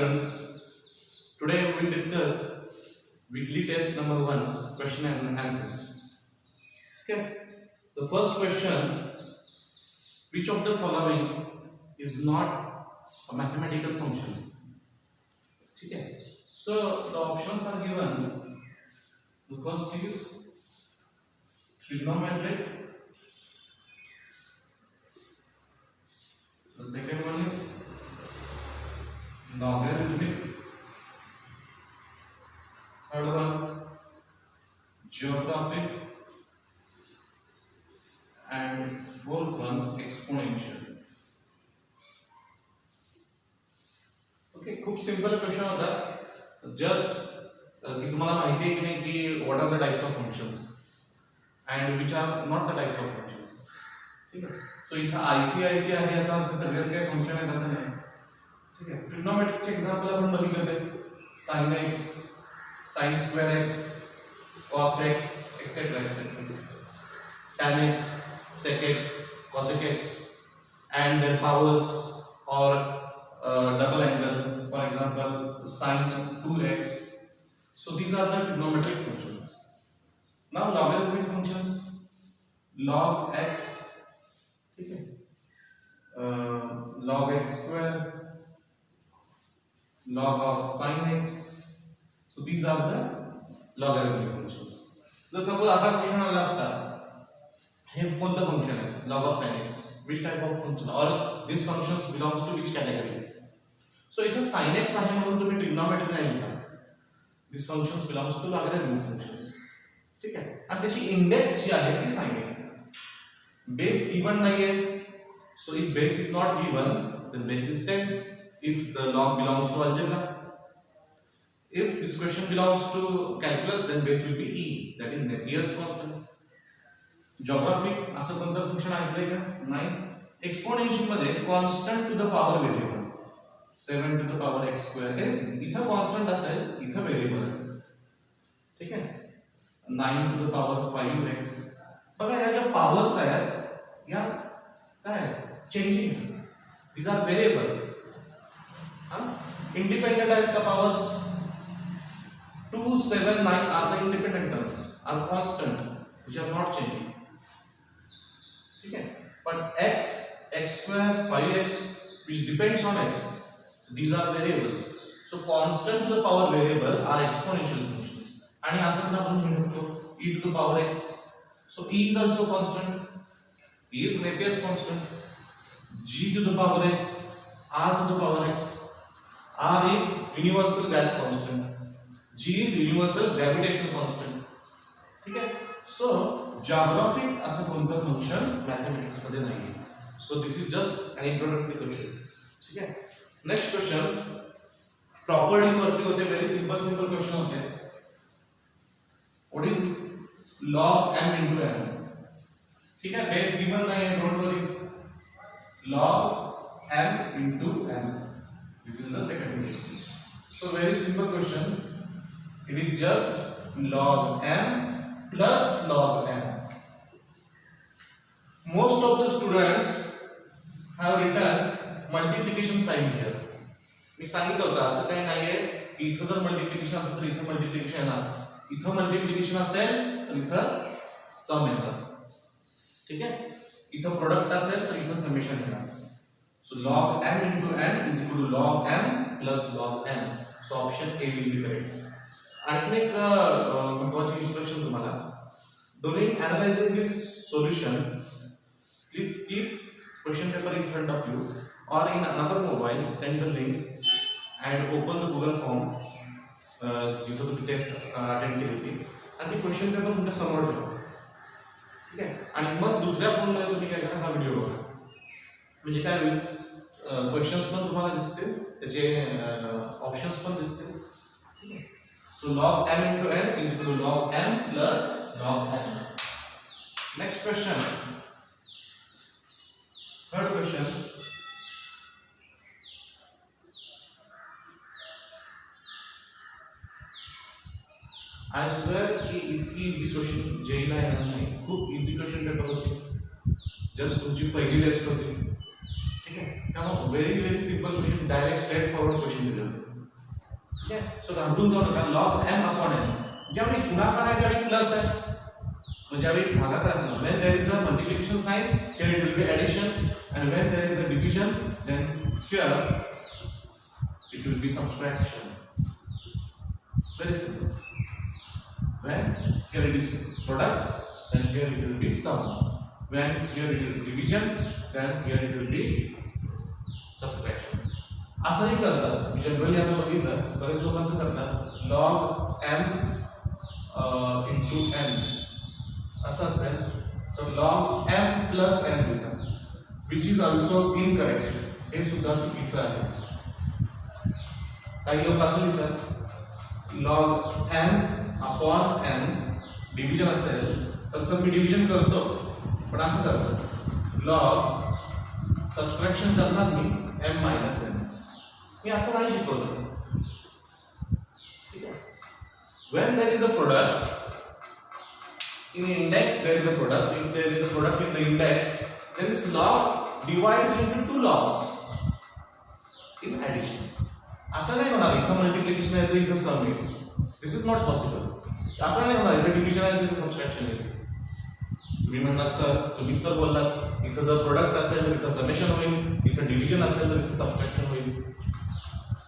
students. Today we will discuss weekly test number 1, question and answers. Okay. The first question: which of the following is not a mathematical function? Okay. So the options are given. The first is trigonometric. The second one is logarithmic. Third one geographic, and fourth one exponential. Okay, खूप simple question होता. Just की तुम्हाला माहिती आहे की नाही की what are the types of functions and which are not the types of functions. ठीक आहे. सो इथं आयसीआयसी आहे याचा अर्थ सगळेच काही फंक्शन आहेत असं नाही. ठीक आहे. ट्रिग्नोमेट्रिकचे एक्झाम्पल आपण बघितले होते. sin x, sin square x, cos x, etc. tan x, sec x, cosec x, and their powers or double angle, for example sin 2x. So these are the trigonometric functions. Now logarithmic functions, log x, okay, log x square, log of sin x. So these are the logarithmic functions. जर suppose असा question आला असता, हे कोणतं function आहे log of sin x, which type of function or this functions belongs to which category. So इथं sin x आहे म्हणून तुम्ही ट्रिग्नोमेट्रिक नाही लिहिता. This functions belongs to logarithmic functions. ठीक आहे. आणि त्याची इंडेक्स जी आहे ती sin x. बेस गिवन नाहीये. So if base is not given, then base is 10. If the log belongs to algebra. If this question belongs to calculus, then base will be e, that is Napier's constant. Geographic असं कोणतं function ऐकलंय का? नाही. Exponential मध्ये constant to the power variable 7 to the power x square हे इथं constant असेल, इथं व्हेरिएबल असेल. ठीक आहे. 9 to the power 5x. बघा या ज्या पॉवर्स आहेत या काय changing, these are variable. Independent आहेत का powers? 2, 7, 9 are the independent terms, are constant, which are not changing. ठीक है. But x, x square, 5x, which depends on x, so these are variables. So constant to the power variable are exponential functions. आणि असं पण आपण म्हणू शकतो e to the power x. So e is also constant. E is Napier's constant. g to the power x, r to the power x. R is universal gas constant. G is universal gravitational constant. ठीक है. So geographic असं कोणतं function मॅथमेटिक्स मध्ये नाही. So this is just an introductory question. ठीक है. Next question properties वरती होते. व्हेरी सिंपल क्वेश्चन होते. What is log m into n. ठीक है. बेस गिवन नाही आहे, don't worry. log m into n. This is the second question. So very simple question. It is just log m plus log m. Most of the students have written multiplication sign here. मी सांगितलं होतं असं काही नाहीये की इथं जर multiplication असेल तर इथं मल्टिप्लिकेशन येणार, इथं मल्टिप्लिकेशन असेल तर इथं सम येणार. ठीक आहे. इथं प्रोडक्ट असेल तर इथं समेशन येणार. So log m into n is equal to log m plus log n. So option A will be correct. आणखी एक महत्त्वाची इन्स्ट्रक्शन तुम्हाला. During analyzing this solution, please keep question paper in front of you or in another mobile. Send the link and open the Google form जिथं तुम्ही test attend केली होती आणि ती क्वेश्चन पेपर तुमच्या समोर ठेवा. ठीक आहे. आणि मग दुसऱ्या फोनमध्ये तुम्ही काय करा, हा व्हिडिओ बघा. म्हणजे काय होईल, क्वेश्चन्स पण तुम्हाला दिसतील, त्याचे ऑप्शन्स पण दिसतील. So log m into n is equal to log m plus log n. Next question. Third question. I swear कि इतकी इजी क्वेश्चन जेईला येणार नाही. खूप इजी क्वेश्चन पेपर होते. जस्ट तुमची पहिली टेस्ट होती. ठीक आहे. Very simple question, direct straight forward question दिले होते. ठीक आहे. सो घाबरून जाऊ नका. लॉग m अपॉन n ज्यावेळी गुणाकार आहे त्यावेळी प्लस आहे, म्हणजे ज्यावेळी भागाकार असतो, when there is a multiplication sign here it will be addition, and when there is a division then here it will be subtraction. Very simple. When here it is product then here it will be sum, when here it is division then here it will be subtraction. असंही करतात generally. आता बघितलं बरेच लोकांचं करतात log m into n असं असेल तर log m plus n लिहितात, which is also incorrect. हे सुद्धा चुकीचं आहे. काही लोक असं लिहितात log m upon n division असेल तर सर मी डिव्हिजन करतो, पण असं करतात log सबट्रॅक्शन करणार मी m minus n. मी असं नाही शिकवतो. ठीक आहे. When there is a product in index, there is a product. If there is a product in the index, then this log divides into two logs in addition. असं नाही होणार इथं multiplication आहे तर इथं सम येईल. This is not possible. असं नाही होणार इथं डिव्हिजन आहे तिथं सबट्रॅक्शन येईल. तुम्ही म्हणणार सर तुम्हीच तर बोललात इथं जर प्रोडक्ट असेल तर इथं समेशन होईल, इथं डिव्हिजन असेल तर इथं सबट्रॅक्शन होईल.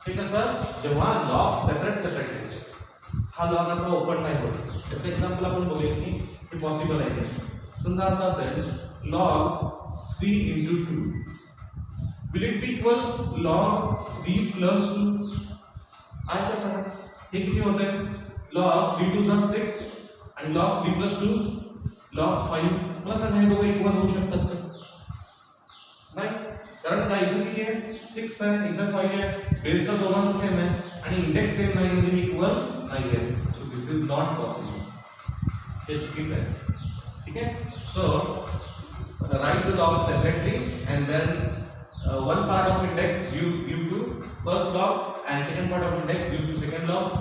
ठीक आहे सर. जेव्हा लॉग सेपरेट घ्यायचे, हा लॉग असा ओपन नाही होत. त्याचं एक्झाम्पल आपण बघूया की हे पॉसिबल आहे. समजा असं असेल log 3 into 2 will it be equal log 3 plus 2 आहे का सर? हे किती होते? log 3 2 6 आणि log 3 plus 2 log 5. मला सांगा हे दोघं इक्वल होऊ शकतात का? नाही, कारण काय इथं किती आहे 6 आहे, इथं 5 आहे, बेस तर दोघांचा सेम आहे आणि इंडेक्स सेम नाही म्हणजे इक्वल नाही आहे. So this is not possible. हे चुकीचं आहे. ठीक आहे. सो write the logs separately and then one part of index give to first log and second part of index give to second log.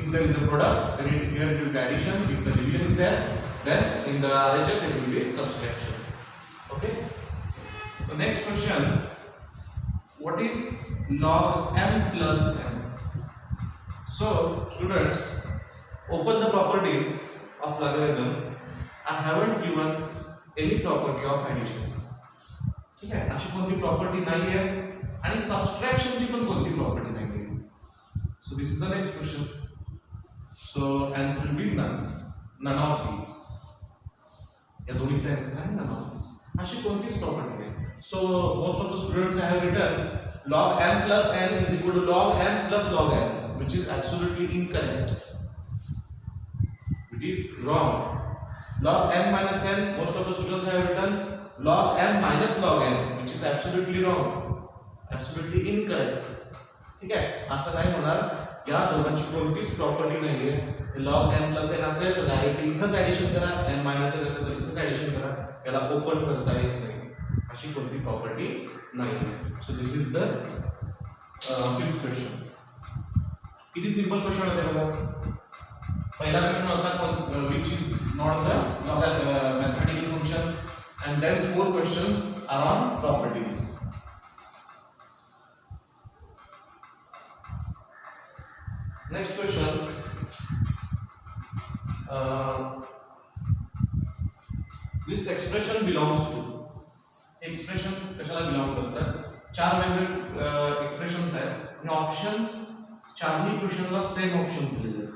If there is a product then here it will be addition. If the division is there then in the RHS it will be subtraction. Okay. The next question, what is log m plus n? So students, open the properties of logarithm. I haven't given any property of addition. ठीक आहे. अशी कोणती property नाही आहे आणि सबट्रॅक्शनची पण कोणती property नाही आहे. So this is the next question. So answer will be none of these. या दोन्हीचा आन्सर आहे नन ऑफ दीज. अशी कोणतीच प्रॉपर्टी नाही. So most of the students have written log m plus n is equal to log m plus log n, which is absolutely incorrect. It is wrong. Log m minus n, most of the students have written log m minus log n, which is absolutely wrong, absolutely incorrect. ठीक आहे. असं नाही होणार. या दोघांची कोणतीच property नाहीये. log m plus n असेल तर डायरेक्टली इथंच ऍडिशन करा, n minus n असेल तर इथंच ऍडिशन करा. याला ओपन करता येत नाही. अशी कोणती प्रॉपर्टी नाही. सो this is the fifth question. किती सिंपल क्वेश्चन होते बघा. पहिला क्वेश्चन होता which is not the mathematical function, and then 4 questions are on properties. Next question, this expression belongs to. expression कशाला बिलॉंग करतात? 4 वेगवेगळे एक्सप्रेशन्स आहेत आणि ऑप्शन्स चारही क्वेश्चनला सेम ऑप्शन दिलेले आहेत.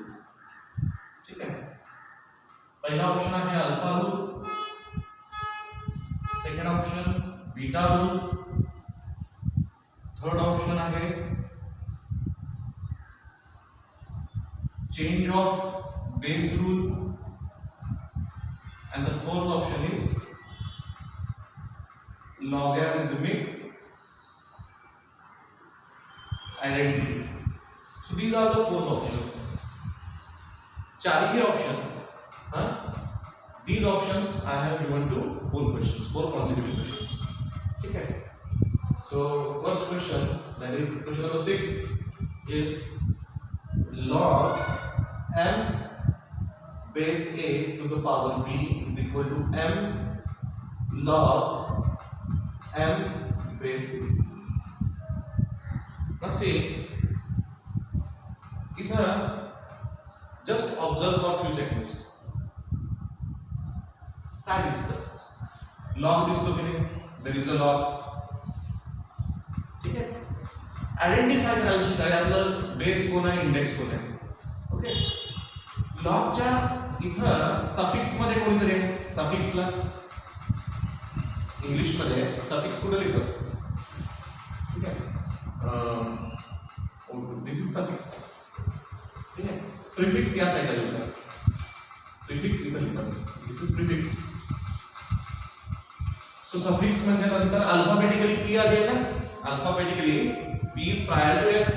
ठीक आहे. पहिला ऑप्शन आहे alpha rule, second option beta rule, third option आहे change of base rule, and the fourth option is logarithmic identity. So these are the 4 options. चारही option, these options I have given to 4 questions, 4 consecutive questions. ठीक है. So first question, that is question number 6, is log m base a to the power b is equal to m log m base a. see इथं just observe for few seconds. काय दिसतं? log दिसतो की नाही? there is a log. ठीक आहे, identify करायला शिका यातलं बेस कोण आहे, इंडेक्स कोण आहे. ओके, लॉगच्या इथं सफिक्स मध्ये कोणतरी आहे. सफिक्सला इंग्लिश मध्ये सफिक्स कुठे लिहितो? ठीक आहे, दिस इज सफिक्स. ठीक आहे, प्रिफिक्स या साईडला लिहितात, प्रिफिक्स इथं लिहितात. This is prefix. So suffix म्हणजे नंतर अल्फाबेटिकली पी आधी आहे ना, alphabetically P is prior to S.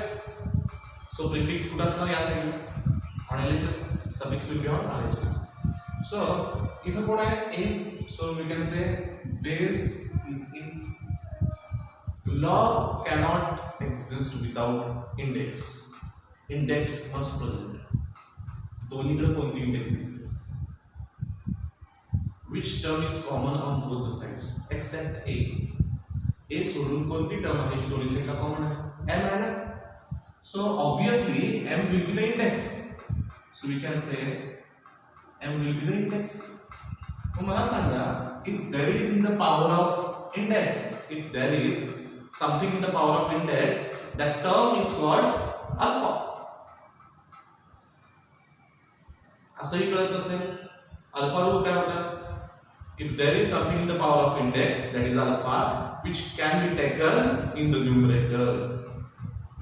So prefix कुठं असणार? या साईडला. On LHS suffix will be on RHS. So इथं कोण आहे? A. So we can say base is in. log cannot exist without index. index must present. दोन्हीकडे कोणती index दिसते? which term is common on both the sides except a. a सोडून कोणती term आहे जी दोन्ही साइडला कॉमन आहे? m आहे ना. so obviously m will be the index. so we can say m will be the index. तो मला सांगा, if there is in the power of index, if there is something in the power of index, that term is called alpha. असंही कळत नसेल alpha rule काय होता? if there is something in the power of index, that is alpha, which can be taken in the numerator,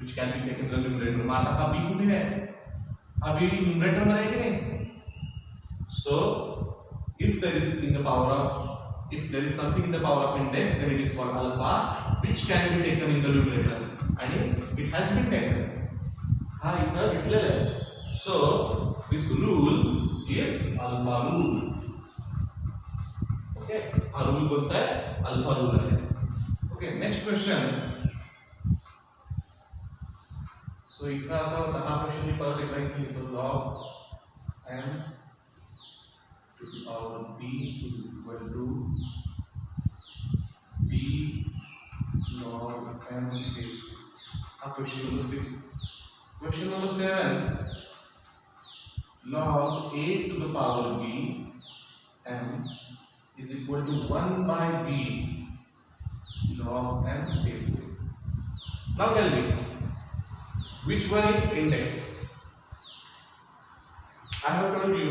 which can be taken in the numerator. मग आता हा b कुठे आहे? हा b numerator मध्ये आहे की नाही? so if there is in the power of, if there is something in the power of index, then it is called alpha, which can be taken in the numerator, and it has been taken. हा इथं घेतलेला आहे. so this rule is alpha rule. okay, हा rule कोणता आहे? alpha rule आहे. okay, next question. so इथं असा होता, हा क्वेश्चन मी परत एकदा इथे लिहितो. log m to the power b is equal to b log m space. Question number 6. Question number 7. Log a to the power b m is equal to 1 by b log m base a. Now tell me, which one is index? I have told you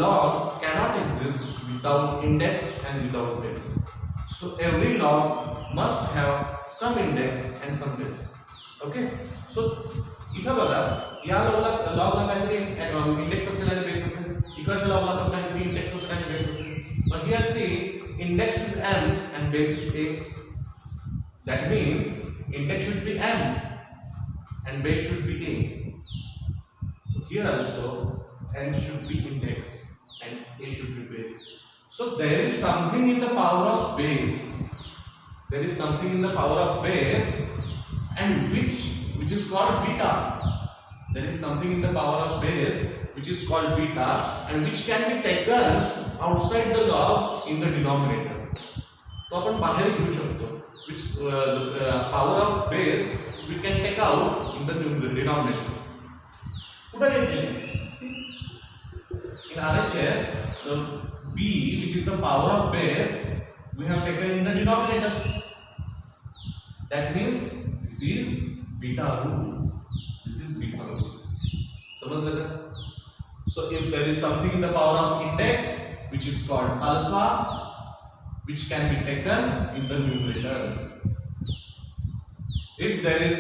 log cannot exist without index and without base. So every log must have some index and some base. Okay? So इथं बघा, या लॉगला काहीतरी index असेल आणि base असेल. इकडच्या लॉगला पण काहीतरी इंडेक्स असेल आणि बेस असेल. But here see, index is m and base is a. That means index should be m and base should be a. So here also m should be index and a should be base. So there is something in the power of base. There is something in the power of base, and which is called beta. There is something in the power of base which is called beta, and which can be taken outside the log in the denominator. तो अपन बाहेर घेऊ शकतो. Which the power of base we can take out in the denominator. कुठे घेतले? See, in RHS, the b, which is the power of base, we have taken in the denominator. That means this is beta rule. This is beta rule. समझ लगा? So if there is something in the power of index which is called alpha, which can be taken in the numerator. If there is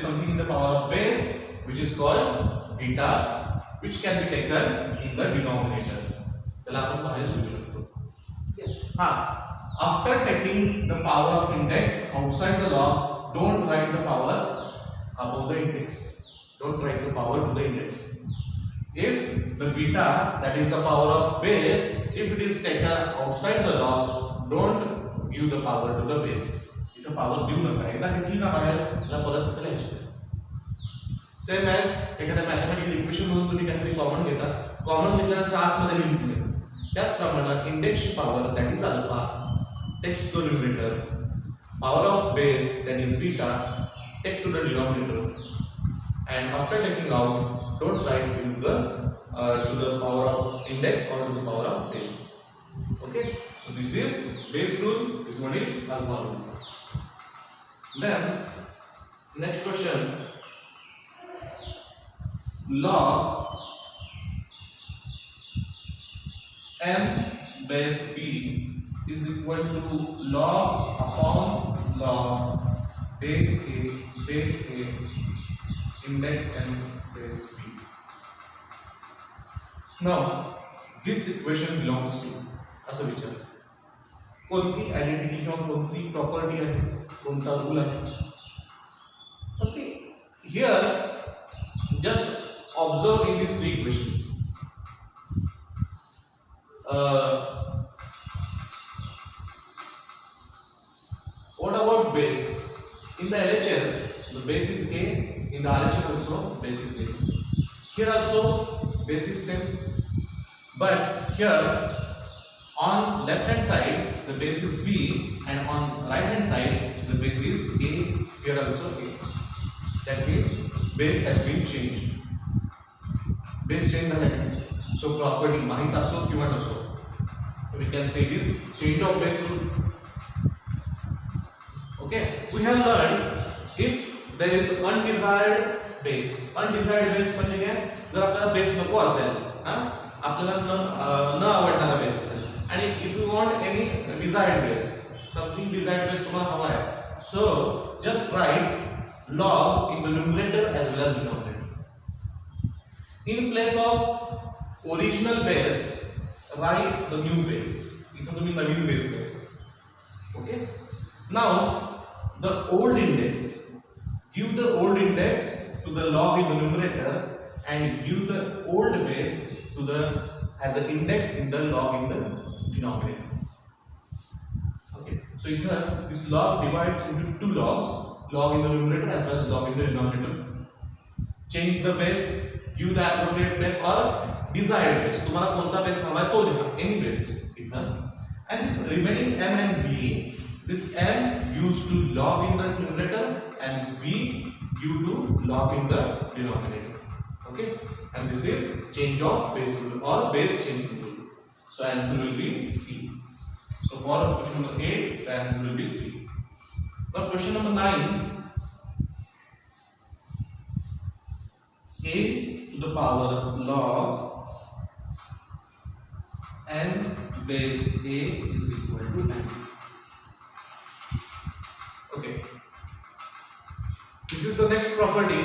something in the power of base which is called beta, which can be taken in the denominator. चला आपण बाहेर लिहू शकतो. हाँ, after taking the power of index outside the log, don't write the power above the index. Don't write the power to the index. If the beta, that is the power of base, if it is taken outside the log, don't give the power to the base. इथं power देऊ नका. एकदा घेतली ना बाहेर, त्याला परत करायची. Same as एखाद्या मॅथमॅटिकल इक्वेशन मधून तुम्ही काहीतरी कॉमन घेता. कॉमन घेतल्यानंतर आतमध्ये लिहून तुम्ही. त्याचप्रमाणे इंडेक्सची power, that is alpha, text the numerator. power of base, that is beta, take to the denominator, and after taking out, don't write into the to the power of index or to the power of base. Okay, so this is base rule, this one is alpha rule. Then next question, log m base b is equal to log upon log base a index n base b. Now this equation belongs to असा विचार, कोणती identity किंवा कोणती property आहे, कोणता rule आहे. So see here, just observe in these three equations. What about base? In the LHS, the base is A. In the RHS also, base is A. Here also, base is same. But here, on left hand side, the base is B, and on right hand side, the base is A. Here also A. That means base has been changed. Base change झाला. So property माहित असो किंवा नसो, we can say this change of base rule. Okay, we have learned if there is undesired base. Undesired base म्हणजे काय? जर आपल्याला base नको असेल, आपल्याला न आवडणारा base असेल, आणि if you want any desired base, something desired base तुम्हाला हवा आहे, so just write log in the numerator as well as denominator. In place of original base, write the new base. इथं तुम्ही नवीन base घ्यायचं. Okay. Now the old index, give the old index to the log in the numerator and give the old base to the as an index in the log in the denominator. Okay. So here this log divides into two logs, log in the numerator as well as log in the denominator. Change the base, give the appropriate base or desired base. तुम्हाला कोणता base हवा आहे तो लिहा, any base इथं. And this remaining m and b, this m used to log in the numerator and this b due to log in the denominator. Okay, and this is change of base rule or base change rule. So answer will be C. So for question number 8, the answer will be C. For question number 9, a to the power log n base a is equal to n. Okay, this is the next property.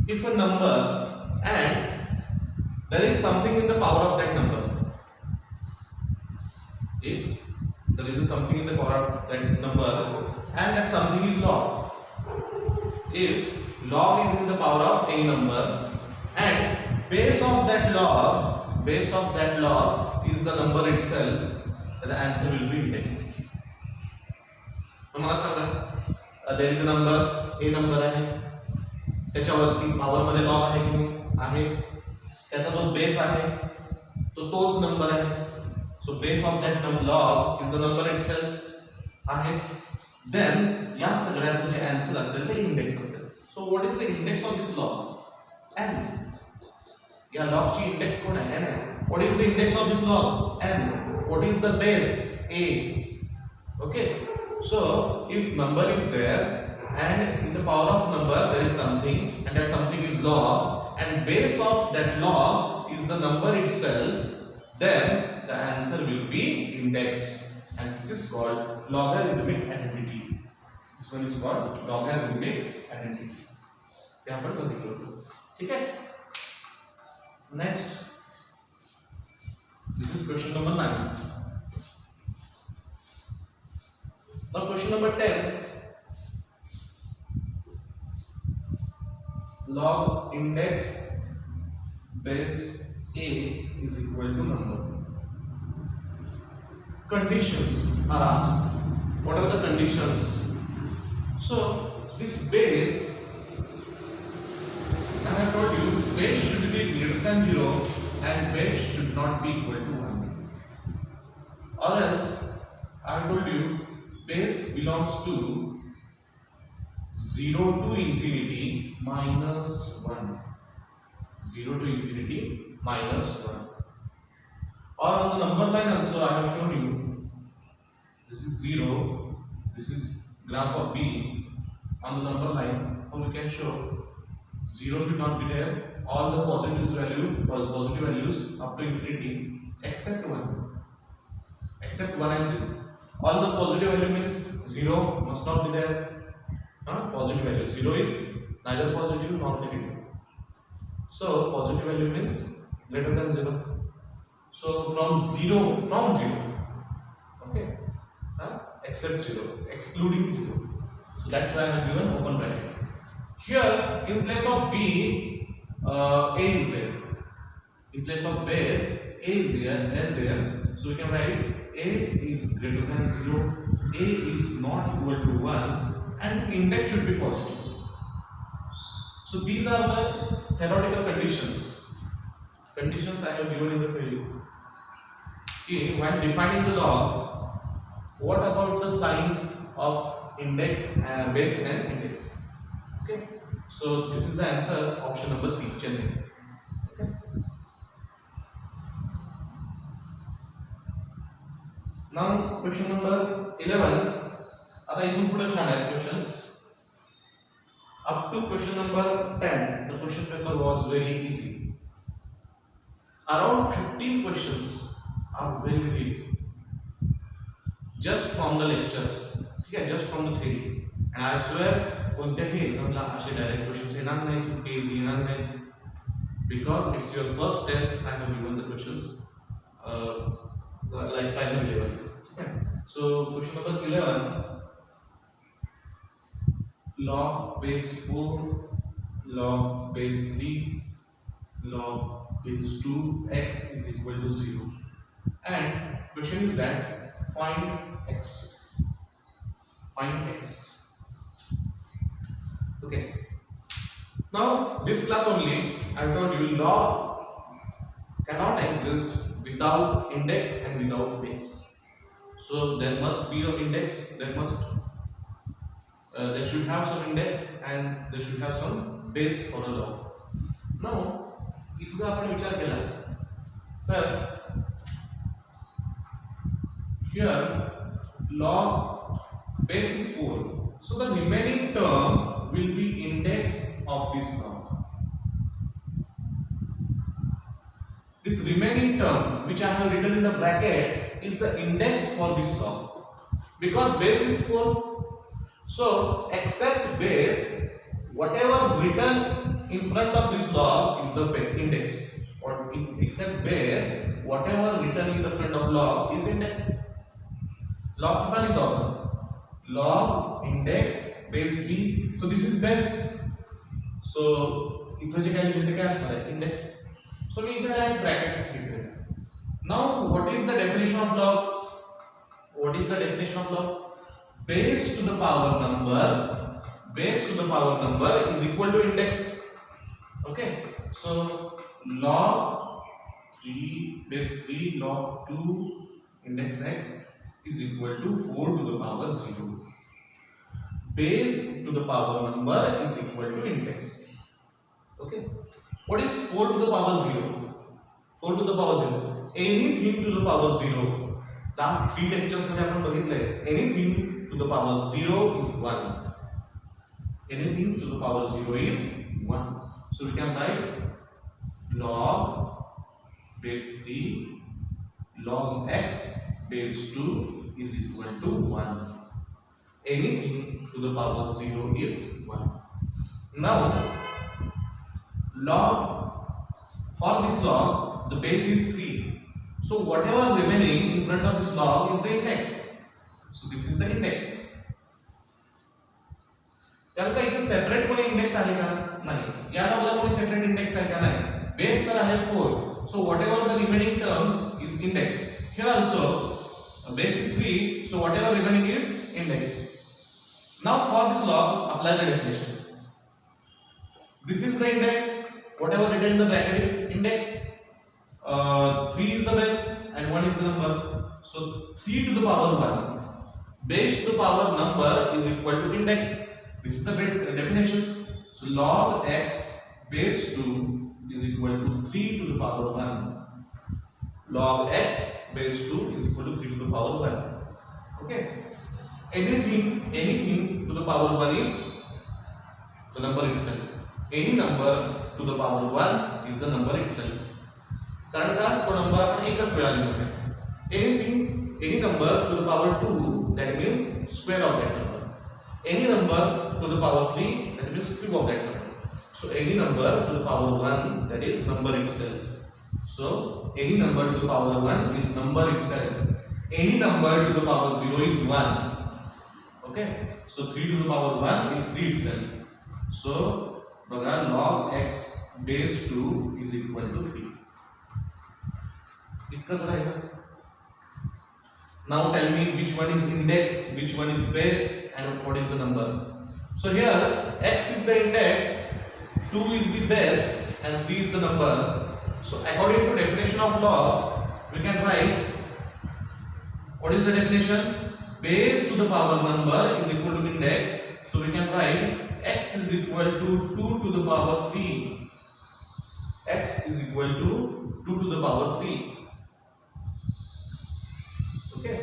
If a number and there is something in the power of that number, if there is something in the power of that number and that something is log, if log is in the power of a number and base of that log is the number itself, then the answer will be index. तुम्हाला सांगा, there is a number, a number आहे, त्याच्यावरती power मध्ये log आहे की नाही आहे, त्याचा जो बेस आहे तो तोच नंबर आहे. So base of that log is the number itself आहे. देन या सगळ्याचं जे आन्सर असेल ते इंडेक्स असेल. So what is the index of this log? n. या लॉगची इंडेक्स कोण आहे? n आहे. What is the index of this log? n. What is the base? a. Okay, so if number is there and in the power of number there is something and that something is log and base of that log is the number itself, then the answer will be index, and this is called logarithmic identity. This one is called logarithmic identity. यहाँ पर बदल लो, ठीक है? Next, this is question number 9. Now question number 10. Log index base a is equal to number. Conditions are asked. What are the conditions? So this base, I have told you, base should be greater than 0 and base should not be equal to 1. Or else I have told you base belongs to 0 to infinity minus 1. 0 to infinity minus 1. Or on the number line also I have shown you. This is 0. This is graph of B. On the number line, how we can show 0 should not be there. All the positive values up to infinity except 1. Except 1 and 0. All the positive value means 0 must not be there. Positive value 0 is neither positive nor negative. So positive value means greater than 0. So from 0, okay, except 0, excluding 0. So that's why I have given open bracket. Here in place of B, A is there. In place of base, A is there. So we can write A is greater than 0, A is not equal to 1, and this index should be positive. So these are the theoretical conditions. Conditions I have given in the theory. Okay, while defining the log, what about the signs of index, base and index? Okay, so this is the answer, option number C, Chennai. Okay. Now question number 11. आता इथून पुढे छान आहे questions. Up to question number 10, the question paper was very easy. Around 15 questions are very easy. Just from the lectures, okay, just from the theory. And I swear, कोणत्याही examला असे direct questions येणार नाही, easy येणार नाही. Because it's your first test, I have given the questions like primary level. Okay. So question number 11. Log base 4, log base 3, log base 2, x is equal to 0. And question is that find x. Find x. Okay. Now this class only I told you log cannot exist without index and without base. So there must be an index. There should have some index and there should have some base for a log. Now, if you have विचार केला तर here log base is 4, so the remaining term will be index of this log. This remaining term which I have written in the bracket is the index for this log, because base is 4. So except base, whatever written in front of this log is the index, or except base, whatever written in the front of log is index. Log कसा लिखता होगा? Log index base b. So this is base. So इथं जे काय लिहिलं ते काय असणार आहे? Index. So मी इथे एक bracket लिहितो. Now what is the definition of log? What is the definition of log? Base to the power number is equal to index. Okay, so log 3 base 3 log 2 index x is equal to 4 to the power 0. Base to the power number is equal to index. Okay, what is 4 to the power 0? 4 to the power 0, anything to the power 0. Last 3 lectures मध्ये आपण बघितले, anything to the power 0 is 1. Anything to the power 0 is 1. So we can write log base 3 log x base 2 is equal to 1. Anything to the power 0 is 1. Now log, for this log the base is 3. So whatever remaining in front of this log is the index. So this is the index. त्याला इथे separate कोणी index आहे का? नाही. या लॉगला कोणी separate index आहे का? नाही. बेस तर आहे 4. So whatever the remaining terms is index. Here also base is 3. So whatever remaining is index. Now for this log apply the definition. This is the index. Whatever written in the bracket is index. 3 is the base and 1 is the number. So 3 to the power 1. base to the power number is equal to index. This is the definition. So log x base 2 is equal to 3 to the power 1. Log x base 2 is equal to 3 to the power 1. Okay. Anything to the power 1 is the number itself. Any number to the power 1 is the number itself. कारण का तो number आपण एकच वेळा लिहितो. Any number to the power 2, that means square of that number. Any number to the power 3, that means cube of that number. So any number to the power 1, that is number itself. So any number to the power 1 is number itself. Any number to the power 0 is 1. Okay. So 3 to the power 1 is 3 itself. So बघा log x base 2 is equal to 3. इतकंच राहिलं. Now tell me which one is index, which one is base, and what is the number. So here x is the index, 2 is the base, and 3 is the number. So according to definition of log, we can write what is the definition. Base to the power number is equal to index. So we can write x is equal to 2 to the power 3. X is equal to 2 to the power 3. Okay.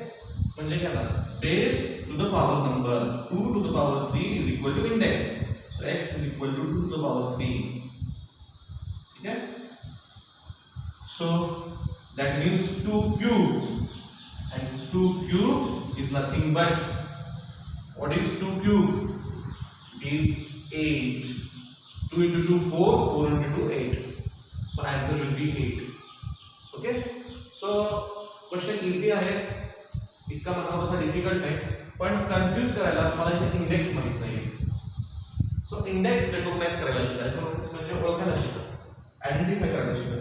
म्हणजे क्या ना base to the power number 2 to the power 3 is equal to index. So x is equal to 2 to the power 3. Okay. So that means 2 cube, and 2 cube is nothing but, what is 2 cube? It is 8. 2 into 2 4, 4 into 2 8. So answer will be 8. Okay. So question easy आहे. इतका मला थोडासा difficult आहे, पण confuse करायला तुम्हाला इथे index माहित नाहीये. सो इंडेक्स रिकॉग्नाइज करायला शिका. रिकॉग्नाइज म्हणजे ओळखायला शिका, आयडेंटिफाय करायला शिका.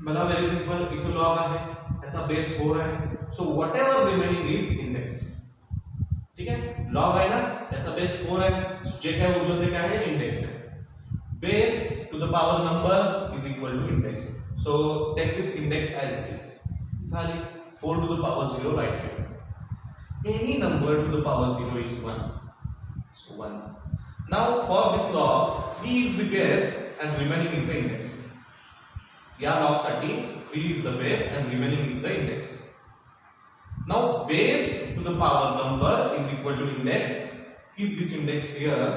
मला व्हेरी सिंपल, इथे लॉग आहे, त्याचा बेस 4 आहे. So what ever remaining is index. ठीक आहे. लॉग आहे ना, त्याचा बेस 4 आहे, जे काय उरलं ते काय आहे, इंडेक्स आहे. Base to the power number is equal to index. So take this index as it is. झाली. 4 to the power 0 right here. Any number to the power 0 is 1. So 1. Now for this log, 3 is the base and remaining is the index. या log साठी 3 is the base and remaining is the index. Now base to the power number is equal to index. Keep this index here.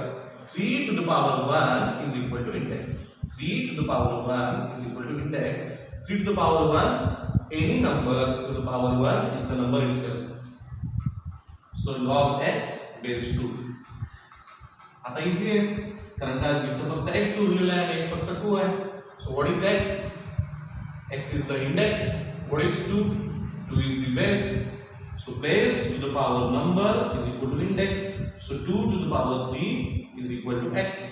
3 to the power 1 is equal to index. 3 to the power 1 is equal to index. 3 to the power 1, any number to the power 1 is the number itself. So log x base 2. आता easy आहे, कारण का जिथं फक्त x उरलेला आहे आणि फक्त 2 आहे. So what is x? X is the index. What is 2? 2 is the base. So base to the power number is equal to index. So 2 to the power 3 is equal to x.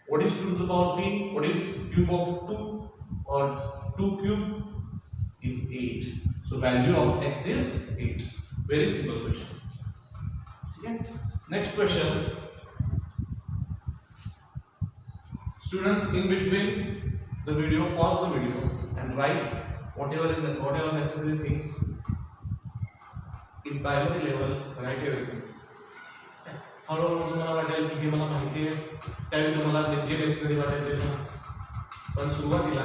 What is 2 to the power 3? What is cube of 2? Or 2 cube is 8. So value of x is 8. Very simple question. Okay. Next question. Students, in between the video, pause the video and write whatever necessary things. In primary level, write everything. हळूहळू तुम्हाला वाटेल की हे मला माहिती आहे, त्यावेळी तुम्हाला जे necessary वाटेल ते. पण सुरुवातीला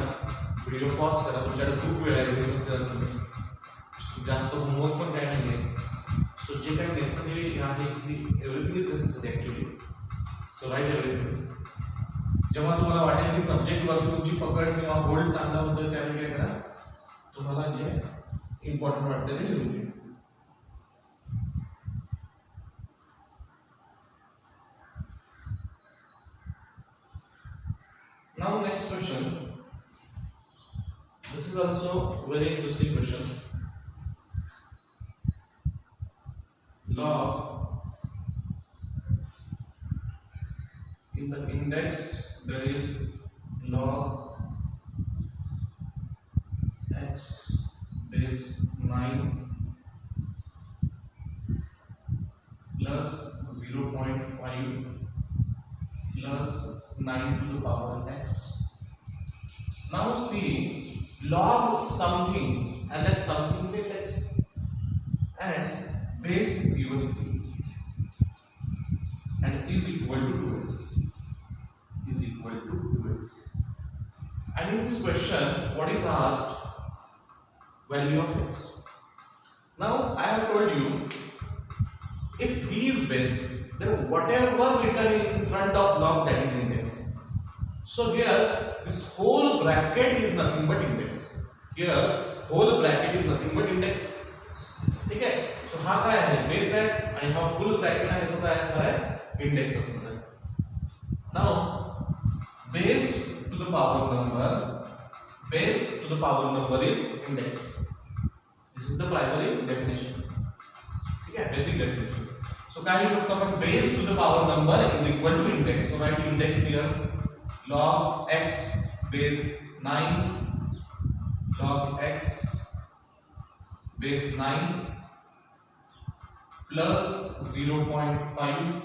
व्हिडिओ पॉज करा. तुमच्याकडे खूप वेळ आहे, व्हिडिओ नसल्यावर तुम्ही जास्त होमवर्क पण काय नाही आहे. सो जे काही नेसेसरी आहे की everything is necessary actually. So write everything. जेव्हा तुम्हाला वाटेल की सब्जेक्टवरती तुमची पकड किंवा होल्ड चांगला होतो, त्यावेळी काय करा, तुम्हाला जे इम्पॉर्टंट वाटतं ते लिहून घ्या. Now next question. This is also very interesting question. Log in the index, there is log x base 9 plus 0.5 plus 9 to the power x. Now see, log something and that something is a x, and base is given 3 and is equal to 2x. Is equal to 2x. And in this question, what is asked? Value of x. Now I have told you, if 3 is base, then whatever written in front of log, that is index. So here this whole bracket is nothing but index. Here whole bracket is nothing but index. ठीक है? So हा काय आहे? Base आहे आणि हा full bracket आहे तो काय असणार आहे? इंडेक्स असणार आहे. Now base to the power number, base to the power number is index. This is the primary definition. ठीक है? Basic definition. So काय लिहू शकतो आपण? Base to the power number is equal to index. So write index here. Log x base 9, log x base 9 plus 0.5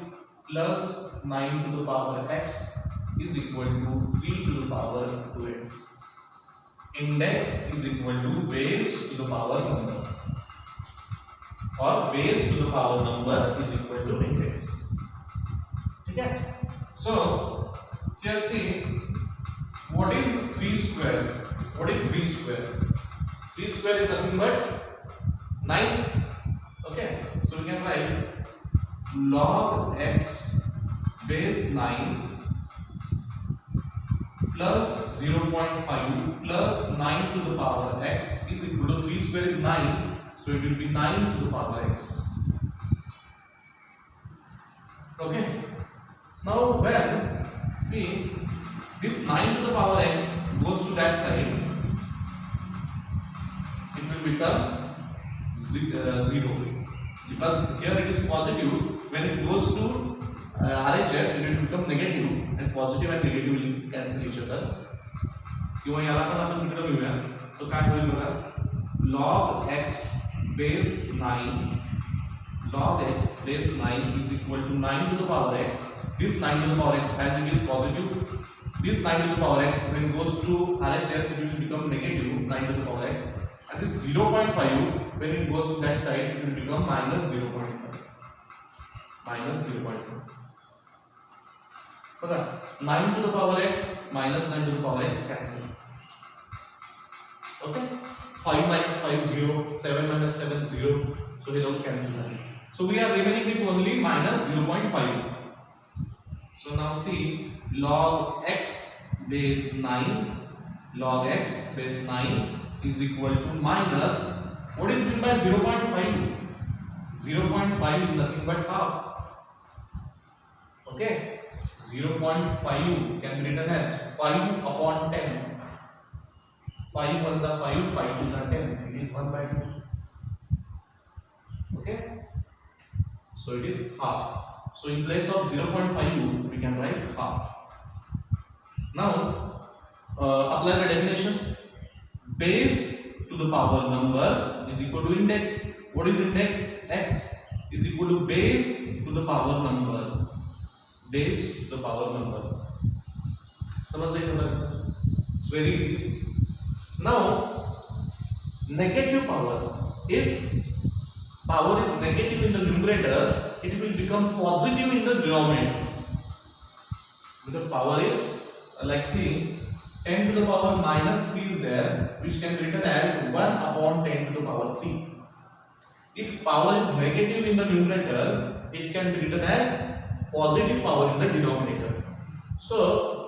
plus 9 to the power x is equal to 3 to the power 2x. Index is equal to base to the power number, or base to the power number is equal to index. Okay? So here see, what is 3 square? What is 3 square? 3 square is nothing but 9. Okay, so we can write log x base 9 plus 0.5 plus 9 to the power x is equal to 3 square is 9, so it will be 9 to the power x. Okay, now when see this 9 to the power x goes to that side, it will become 0, because here it is positive. When it goes to RHS, it will become negative, and positive and negative will cancel each other. किंवा याला पण आपण इकडे लिहूया. तो काय होईल बघा, log x base 9, log x base 9 is equal to 9 to the power x. This 9 to the power x, as it is positive, this 9 to the power x when it goes to RHS, it will become negative 9 to the power x, and this 0.5 when it goes to that side, it will become minus 0.5. Minus 0.5. बघा, 9 to the power x minus 9 to the power x cancel. Okay, 5 minus 5 0, 7 minus 7 0, so they don't cancel that. So we are remaining with only minus 0.5. So now see, log x base 9, log x base 9 is equal to minus, what is meant by 0.5? 0.5 is nothing but half. Okay, 0.5 can be written as 5 upon 10. 5 ones are 5, 5 twos are 10. It is 1/2. Okay, so it is half. So in place of 0.5 we can write half. Now apply the definition. Base to the power number is equal to index. What is index? X is equal to base to the power number. Base to the power number. समझ गए? It's very easy. Now negative power. If power is negative in the numerator, it will become positive in the denominator. Because power is like see, 10 to the power minus 3 is there, which can be written as 1 upon 10 to the power 3. If power is negative in the numerator, it can be written as positive power in the denominator. So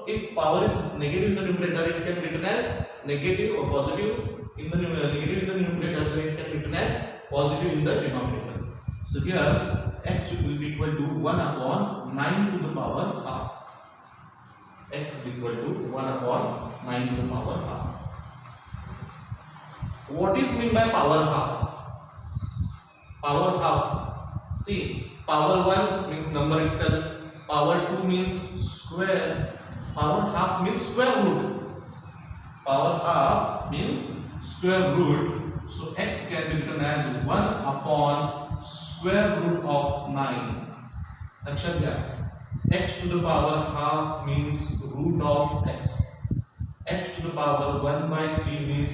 if power is negative in the numerator, it can be written as negative or positive in the numerator. Negative in the numerator, then it can be written as positive in the denominator. So here x will be equal to 1 upon 9 to the power half. X is equal to 1 upon 9 to the power half. What is meant by power half? Power half. See, power 1 means number itself. Power 2 means square. Power half means square root. Power half means square root. So x can be written as 1 upon square root of 9. Akshat kya? X to the power half means root of x. X to the power 1/3 means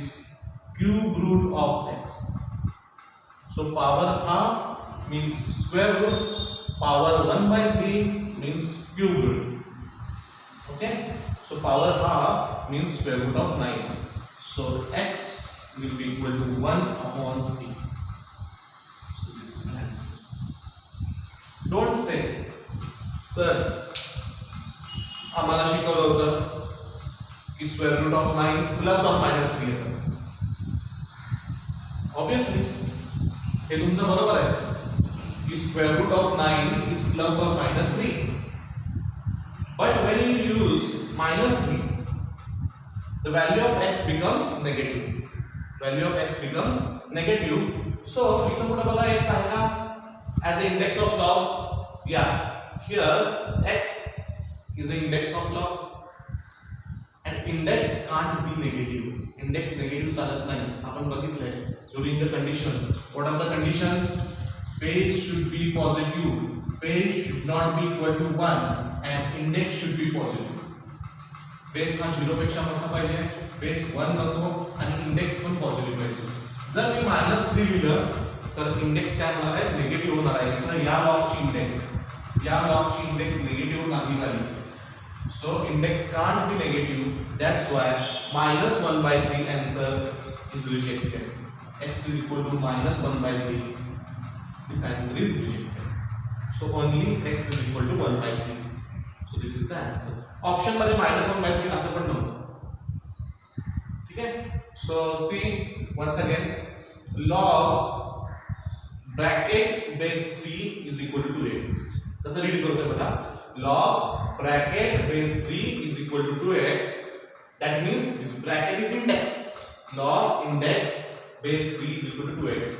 cube root of x. So power half means square root, power 1 by 3 means cube root. Okay, so power half means square root of 9. So x will be equal to 1 upon 3. So this is the answer. Don't say, sir, आम्हाला शिकवलं होतं की square root of 9 plus और minus 3 येतं. Obviously हे तुमचं बरोबर आहे की square root of 9 is plus or minus 3. But when you use minus 3, the value of x becomes negative. Value of x becomes negative. So इथं कुठं बघा x आहे का as an index of log? Yeah, here x is an index of log. And index can't be negative. Index negative चालत नाही. आपण बघितलंय during the conditions. What are the conditions? Base should be positive. Base should not be equal to 1 and index should be positive. Base हा 0 पेक्षा मोठा पाहिजे, base 1 नको आणि index पण पॉझिटिव्ह पाहिजे. जर मी -3 लिहिलं तर इंडेक्स काय होणार आहे? निगेटिव्ह होणार आहे. तर या लॉगची इंडेक्स निगेटिव्ह नाही झाली. So index can't be negative. That's why -1/3 answer is rejected. X is equal to -1/3. This answer is rejected. So only x is equal to 1/3. So this is the answer. Option मध्ये -1/3 असं पण नव्हतं. ठीक आहे. So see once again, log bracket base 3 is equal to 2x. कसं read करतोय बघा. Log bracket base 3 is equal to 2x. That means this bracket is index. Log index base 3 is equal to 2x.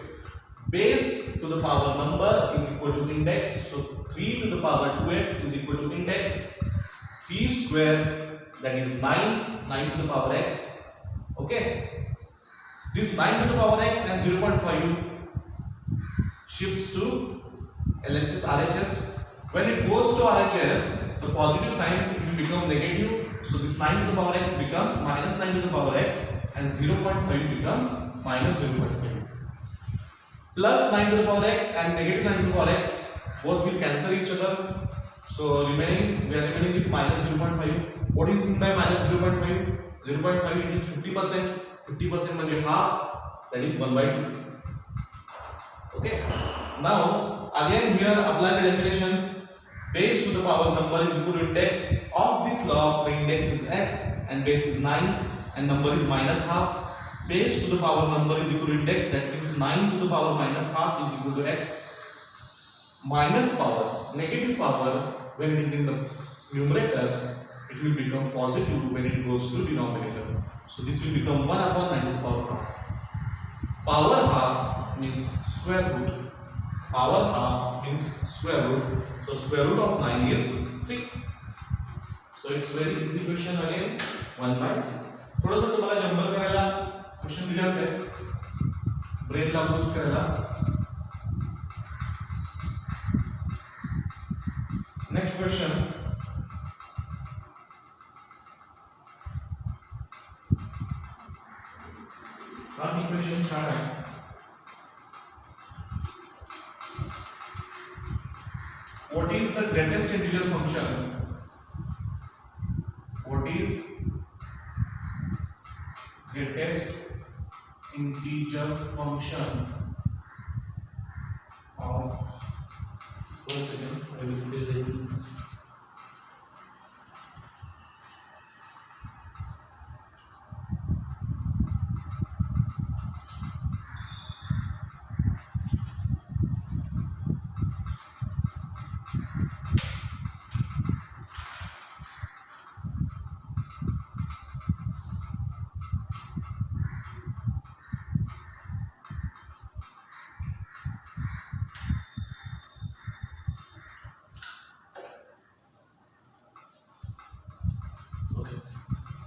Base to the power number is equal to index. So 3 to the power 2x is equal to index. 3 square, that is 9. 9 to the power x. Okay. This 9 to the power x and 0.5 shifts to LHS, RHS. When it goes to RHS, the positive sign will become negative. So this 9 to the power x becomes -9 to the power x and 0.5 becomes -0.5. Plus 9 to the power x and negative 9 to the power x both will cancel each other. So we are remaining with -0.5. What is meant by -0.5? 0.5 it is 50%. 50% म्हणजे half, that is 1/2. Okay. Now again here apply the definition. Base to the power number is equal to index of this log. The index is x and base is 9 and number is -half. Base to the power number is equal to index. That means 9 to the power -half is equal to x. Minus power, negative power, when it is in the numerator, it will become positive when it goes to denominator. So this will become 1 upon 9 to the power half. Power half means square root. Power half means square root. So square root of 9 is 3. So it's very easy question again. 1/3. थोडंसं तुम्हाला jumble करायला question दिले होते, ब्रेनला boost करायला. Next question. हा ही question छान आहे. What is the greatest integer function? What is greatest integer function of? One second, I will fill in.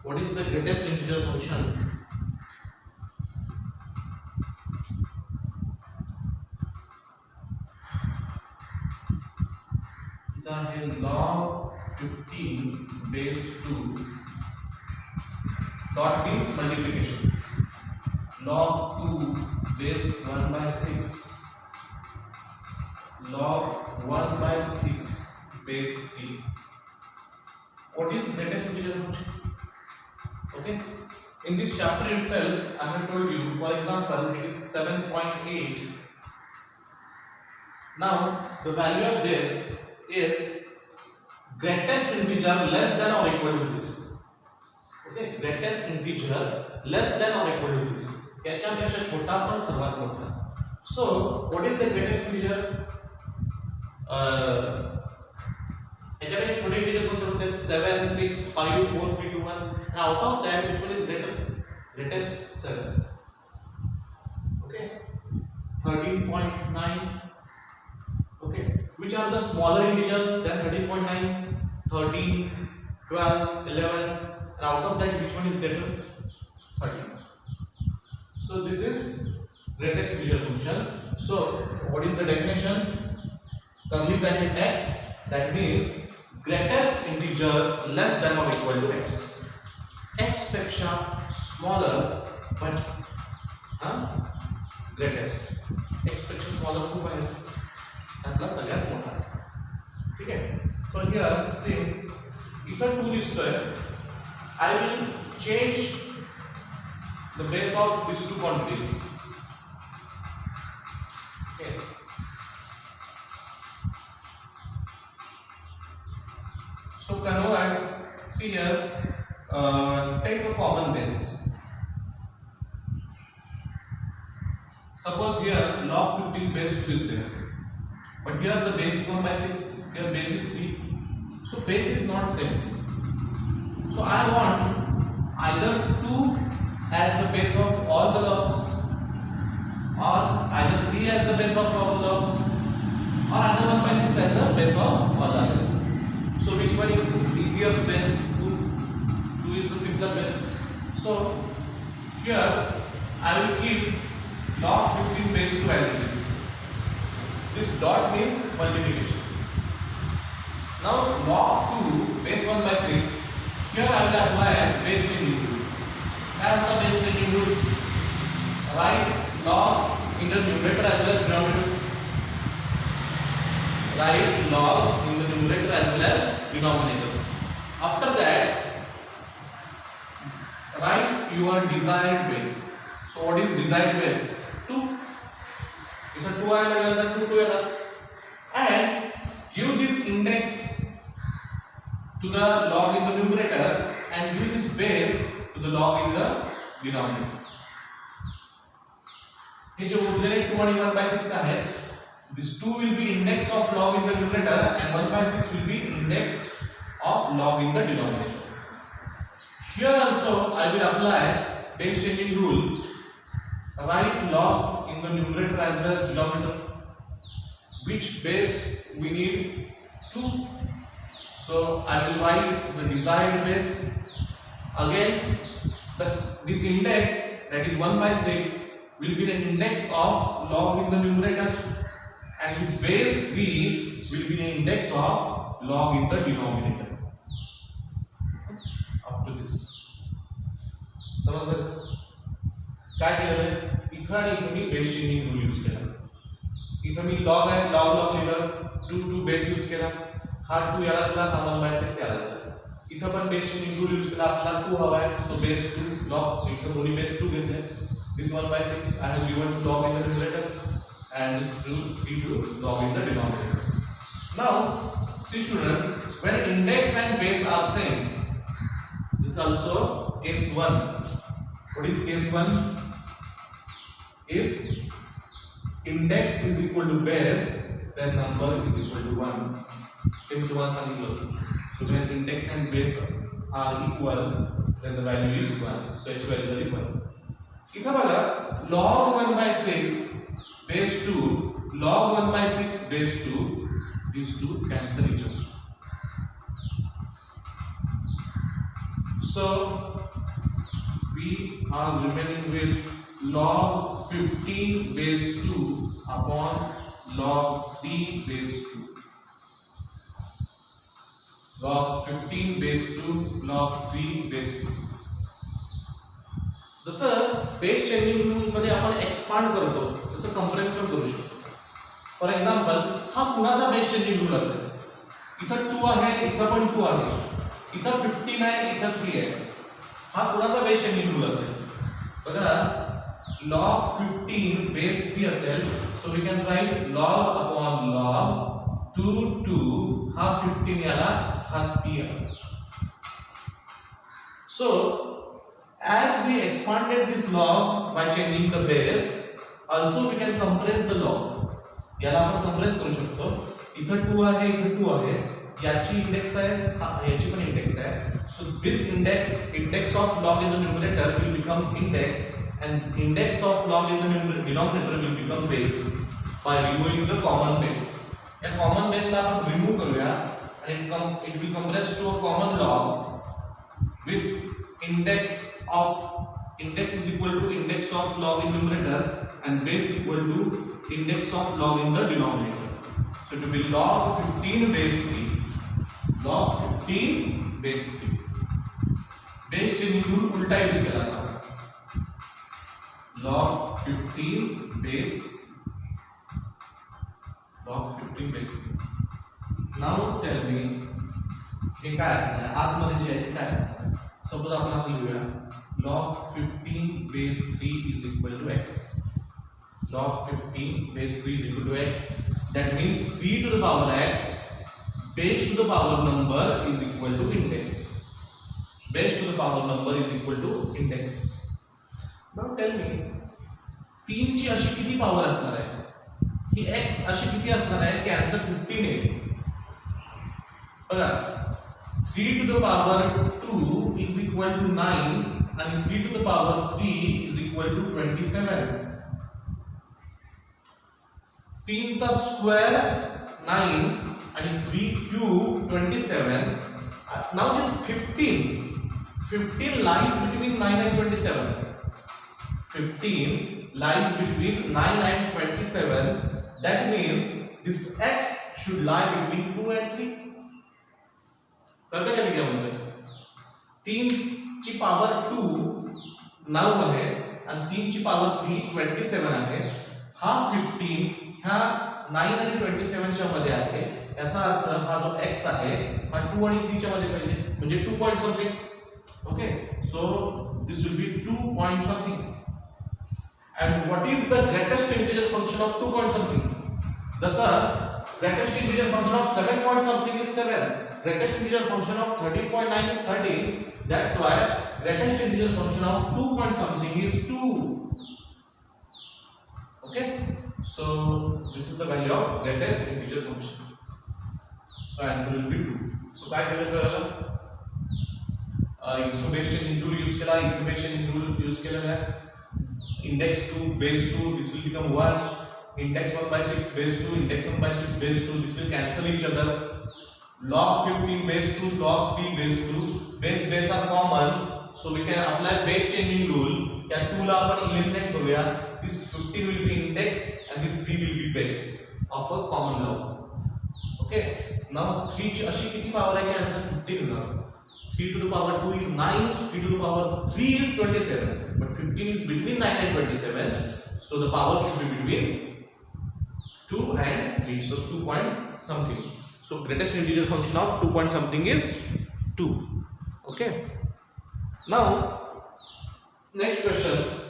What is the greatest integer function? इधर है log 15 base 2 dot means multiplication. Log 2 base 1/6 log 1 by 6 base 3. What is greatest integer function? Okay, in this chapter itself I have told you, for example, it is 7.8. now the value of this is greatest integer less than or equal to this. Okay, greatest integer less than or equal to this, याच्यापेक्षा छोटा पण सर्वात मोठा. So what is the greatest integer? याच्यापेक्षा छोटे integer कोणते होते? 7, 6, 5, 4, 3, 2, 1. and out of that which one is greatest? 7. Okay, 13.9. okay, which are the smaller integers than 13.9? 13, 12, 11, and out of that which one is greater? 13. So this is greatest integer function. So what is the definition? Curly bracket x, that means greatest integer less than or equal to x. x पेक्षा smaller but greatest. x पेक्षा smaller खूप आहे, त्यातला सगळ्यात मोठा. ठीक आहे. So here see इथं 2 दिसतोय. I will change the base of these two quantities. Okay. So convert. See here. Take a common base. Suppose here log 15 base 2 is there, but here the base is 1 by 6. Here base is 3. So base is not same. So I want either 2 as the base of all the logs, or either 3 as the base of all the logs, or either 1 by 6 as the base of all the logs. So which one is the easiest base? 2 is the simpler base. So here I will keep log 15 base 2 as it is. This dot means multiplication. Now log 2 base 1 by 6. Here I will apply base changing rule. As the base changing rule, write log in the numerator as well as denominator. Write log in the numerator as well as denominator. After that, write your desired base. So what is desired base? 2. If 2 I will then 2 together, and give this index to the log in the numerator and give this base to the log in the denominator. हे जो उरलेले 2 आणि 1 by 6 आहे, this 2 will be index of log in the numerator and 1 by 6 will be index of log in the denominator. Here also I will apply base changing rule. Write log in the numerator as well as denominator. Which base we need? 2. So I will write the desired base. Again, this index, that is 1 by 6, will be the index of log in the numerator, and this base 3 will be the index of log in the denominator. Up to this. समजलं? काय केलं? इथं आणि इथं मी base changing rule use केला. इथं मी log आहे, log लिहिलं, 2 बेस यूज केला. हा 2 याला दिला, हा 1 by 6 याला दिला. इथं पण बेस चेंजिंग रूल यूज केला. आपल्याला 2 हवा आहे, सो बेस 2 लॉग, इथं दोन्ही बेस 2 घेतले. This 1 by 6 I have given to log in the numerator and this 2 to log in the denominator. Now see students, when index and base are same, this is also case 1. What is case 1? If index is equal to base, then number is equal to 1. If the ones are equal, so when index and base are equal, then the value is 1. So h value is 1. इथं बघा log 1 by 6 base 2, log 1 by 6 base 2, these two cancel each other. So we are remaining with log 15 base 2 upon log 3 base 2. Log 15 base 2 log 3 base 2. जसं base changing rule मध्ये आपण expand करतो, तसं compress पण करू शकतो. फॉर एक्झाम्पल हा कुणाचा बेस चेंजिंग रूल असेल, इथं 2 आहे, इथं पण 2 आहे, इथं 15 आहे, इथं 3 आहे, हा कुणाचा बेस चेंजिंग रूल असेल? बघा log 15 बेस 3 असेल, so we can write log upon log 2 हा 15 याला, हा 3 आला. So as we expanded this log by changing the base, also we can compress the log. याला आपण कम्प्रेस करू शकतो. इथं 2 आहे, इथं 2 आहे, याची इंडेक्स आहे, याची पण इंडेक्स आहे. So this index of log in the numerator will become index, and index of log in the denominator will become base by removing the common base. या common base ला आपण remove करूया and it will compress to a common log with index is equal to index of log in numerator and base equal to index of log in the denominator. So it will be log 15 base 3. log 15 base 3. Base changing rule उल्टा use केला था. log 15 base 3. Now tell me हे काय असणार आहे, आतमध्ये जे आहे ते काय असणार आहे. सपोज आपण असं लिहूया log 15 base 3 is equal to x. log 15 base 3 is equal to x. That means 3 to the power x base to the power number is equal to index. Base to the power number is equal to index. Now tell me 3 ची अशी किती power असणार आहे, ही x अशी किती असणार आहे की आन्सर 15 येईल. बघा 3 to the power 2 is equal to 9 and 3 to the power 3 is equal to 27. 3 चा स्क्वेअर 9 आणि 3 cube 27. Now this 15 lies between 9 and 27. 15 lies between 9 and 27. That means this x should lie between 2 and 3. कळतं का मी काय म्हणतोय? 3 ची power 2 9 आहे आणि 3 ची पॉवर 3 27 आहे. हा 15 ह्या 9 आणि 27 च्या मध्ये आहे. याचा अर्थ हा जो x आहे हा 2 आणि 3 च्या मध्ये पाहिजे, म्हणजे 2 point something. Okay, so this will be 2 point something. And what is the greatest integer function of 2 point something? Thus, greatest integer function of 7 point something is 7. Greatest integer function of 13.9 is 13. That's why greatest integer function of 2 point something is 2. Okay, so this is the value of greatest integer function. So answer will be 2. So काय केलं कळलं? Base changing rule use केला, base changing rule use केलेला आहे. Index 2 base 2 this will become 1. index 1 by 6 base 2 index 1 by 6 base 2 this will cancel each other. log 15 base 2 log 3 base 2 base are common, so we can apply base changing rule. या 2 ला आपण eliminate करूया. this 15 will be index and this 3 will be base of a common log. Okay, now 3 ची अशी किती power आहे की answer 15 होणार. 3 to the power 2 is 9, 3 to the power 3 is 27, but 15 is between 9 and 27, so the power should be between 2 and 3, so 2 point something. So greatest integer function of 2 point something is 2. Okay, now next question.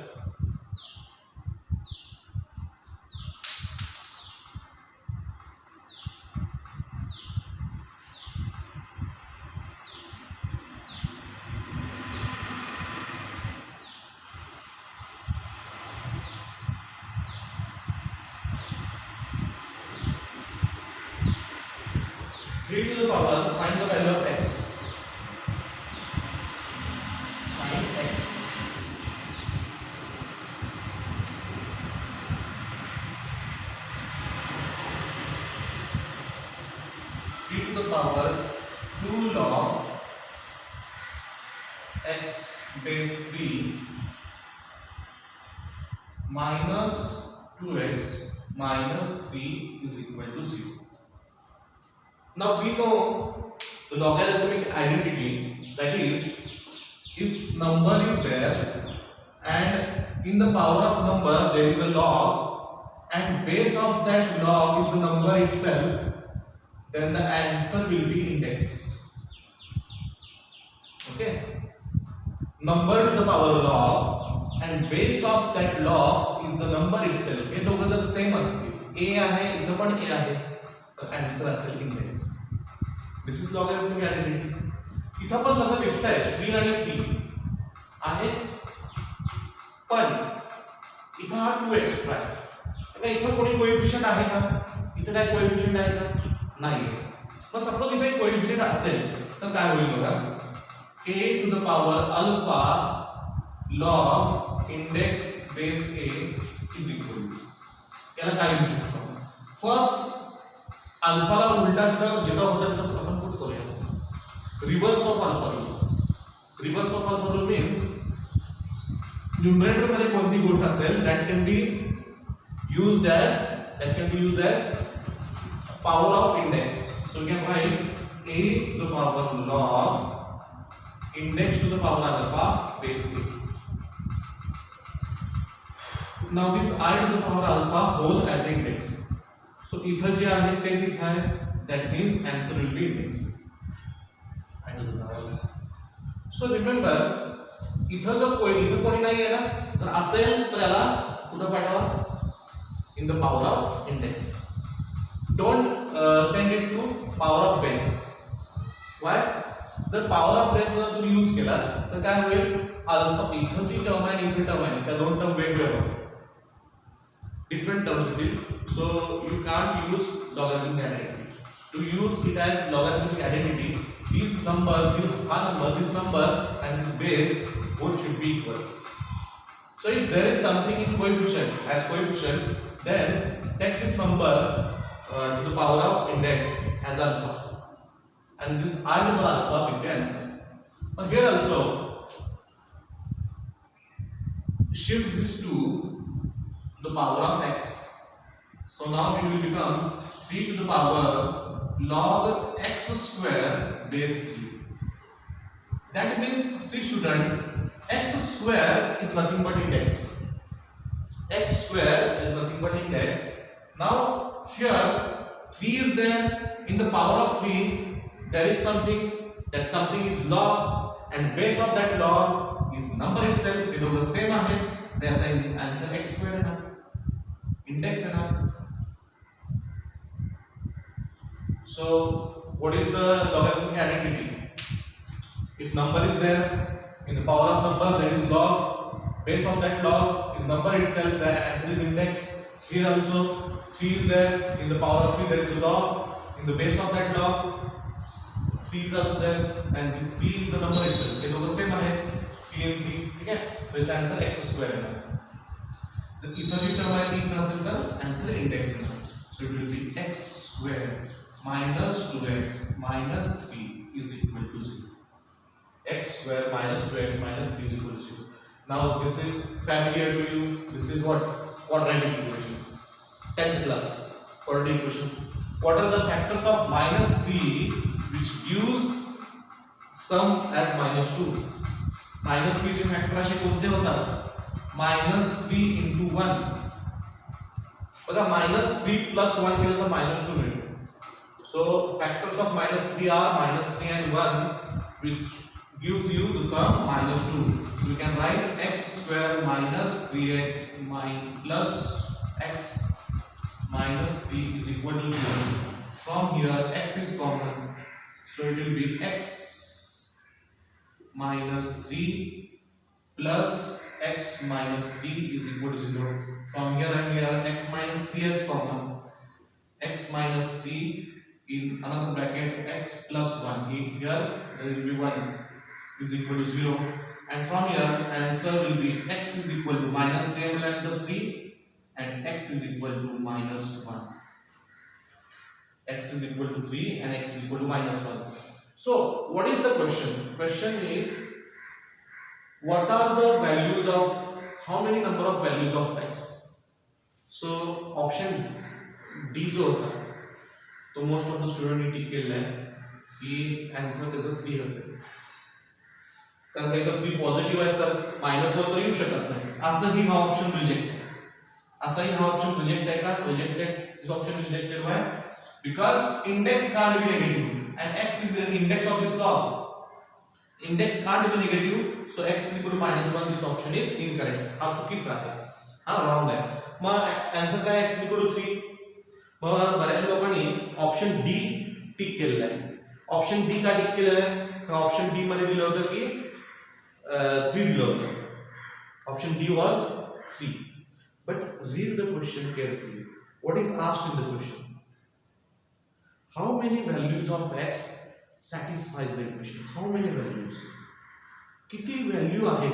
3 to the power, find the value of x. Find x. 3 to the power 2 log x base 3 minus 2x minus 3 is equal to 0. Now we know the logarithmic identity, that is, if number is there and in the power of number there is a log, and base of that log is the number itself, then the answer will be index. Okay, number to the power log and base of that log is the number itself. हे दोघं जर same असतील, a आहे इथं पण a आहे, तर answer असेल index. This is logarithmic identity. इथं पण कसं दिसतंय 3 आणि 3 आहेत, पण इथं हा 2 एक्स्ट्रा आहे. आता इथं कोणी कोएफिशिएंट आहे का? इथं काय कोएफिशिएंट आहे का? नाही. तर सपोज इथे एक कोएफिशिएंट असेल तर काय होईल बघा, a to the power alpha log index base a is equal to, याला काय लिहू शकतो? फर्स्ट अल्फाला उलटा जिथं होता तिथं आपण पुट करूया. Reverse of alpha rule. Reverse of alpha rule means numerator मध्ये कोणती गोष्ट असेल that can be used as power of index. So we can write a to the power log index to the power alpha base a. Now this I to the power alpha whole as an index. So इथं जे आहे तेच इथं आहे, that means answer will be index. I to the power alpha. So remember इथं जर कोणी नाही आहे ना, जर असेल तर याला कुठं पाठवा? In the power of index. Don't send it to power of base. Why? जर power of base जर तुम्ही यूज केला तर काय होईल? अल्फा इथं जी टर्म आहे आणि इथे टर्म आहे त्या दोन टर्म वेगवेगळ्या होतील, डिफरंट टर्म्स होतील. So you can't use logarithmic identity. To use it as logarithmic identity, this number, this number and this base both should be equal. So if there is something in coefficient as coefficient, then take this number to the power of index as alpha, and this I to the alpha will be answer. Now here also shift this to the power of x. So now it will become 3 to the power log x square base 3. That means, see student, x square is nothing but index. X square is nothing but index. Now here 3 is there. In the power of 3 there is something, that something is log and base of that log is number itself. It is the same ahead. That's the answer x square now. Index now. So what is the logarithmic identity? If number is there, in the power of number there is log, base of that log is number itself, the answer is index. Here also 3 is there, in the power of 3 there is a log, in the base of that log 3 is also there, and this 3 is the number itself. ये दोनों same है, 3 and 3, ठीक है? So its answer x square है. The इधर जी term है तीन तरह से इधर answer index है. So it will be x square minus 2x minus 3 is equal to 0. X square minus 2x minus 3 is equal to 0. Now this is familiar to you. This is what? Quadratic equation. 10th class quadratic equation. What are the factors of minus 3 which gives sum as minus 2? Minus 3 चे factor असे कोणते होतात? minus 3 into 1. बघा minus 3 plus 1 केलं तर minus 2 मिळेल. So factors of minus 3 are minus 3 and 1, which gives you the sum minus 2. So we can write x square minus 3x plus x minus 3 is equal to 0. From here x is common, so it will be x minus 3 plus x minus 3 is equal to 0. From here and here x minus 3 is common. X minus 3 in another bracket x plus 1. Here there will be 1 is equal to 0, and from here answer will be x is equal to minus 3 will add the 3 and x is equal to minus 1. X is equal to 3 and x is equal to minus 1. So what is the question? Question is, what are the values of, how many number of values of x? So option D जो होता तो most of the student ने टिक केला है कि answer त्याचा 3 असेल, कारण काही तर 3 पॉझिटिव्ह आहे सर, मायनस वर तर येऊ शकत नाही, असं ही हा ऑप्शन रिजेक्ट आहे. असाही हा ऑप्शन रिजेक्ट आहे का? Rejected. This option is rejected. Why? Because index can't be negative and x is the index of this log. Index can't be negative, so x is equal to -1. This option is incorrect. हा चुकीचा आहे, हा wrong आहे. मग answer काय? x is equal to 3. मग बऱ्याच लोकांनी option D टिक केलेला आहे. ऑप्शन डी का टिक केलेला आहे? का ऑप्शन डी मध्ये दिलं होतं की 3 दिलं होतं. Option D was 3. But read the question carefully. What is asked in the question? How many values of x satisfies the equation? How many values? किती व्हॅल्यू आहे?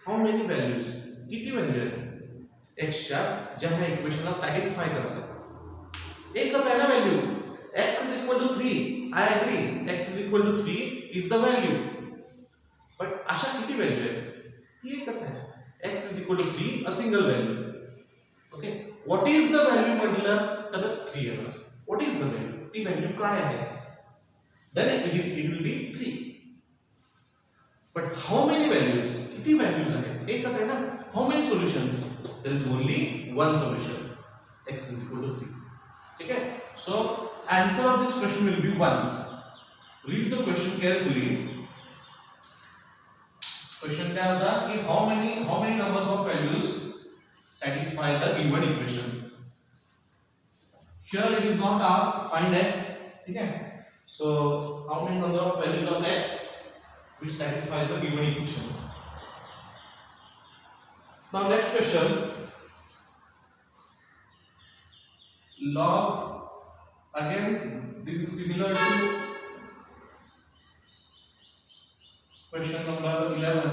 How many values? किती value आहेत x च्या ज्या ह्या इक्वेशनला satisfy करतात? एकच आहे ना value. x is equal to 3. I agree. x is equal to 3 is the value. But अशा किती व्हॅल्यू आहेत? ती एकच आहे. x is equal to 3, a single value. Okay. What is the value म्हटलं तर 3 आहे. What is the value? ती व्हॅल्यू काय आहे? Then it will be 3. But how many values? किती व्हॅल्यूज आहेत? एकच आहे ना. How many solutions? There is only one solution. x is equal to 3. ठीक है? So answer of this question will be 1. Read the question carefully. Question क्या होता कि how many numbers of values satisfy the given equation? Here it is not asked find x. ठीक है? So how many number of values of x which satisfy the given equation? Now next question. Log, again this is similar to question number 11.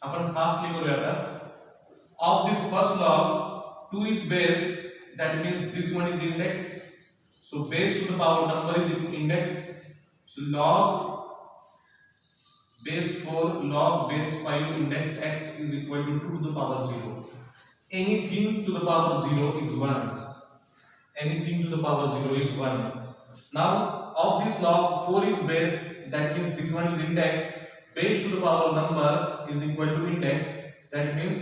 Upon fastly करूया आता. Of this first log 2 is base, that means this one is index, so base to the power number is index, so log base 4 log base 5 index x is equal to 2 to the power 0. Anything to the power 0 is 1. Anything to the power 0 is 1. Now of this log 4 is base, that means this one is index, base to the power number is equal to index, that means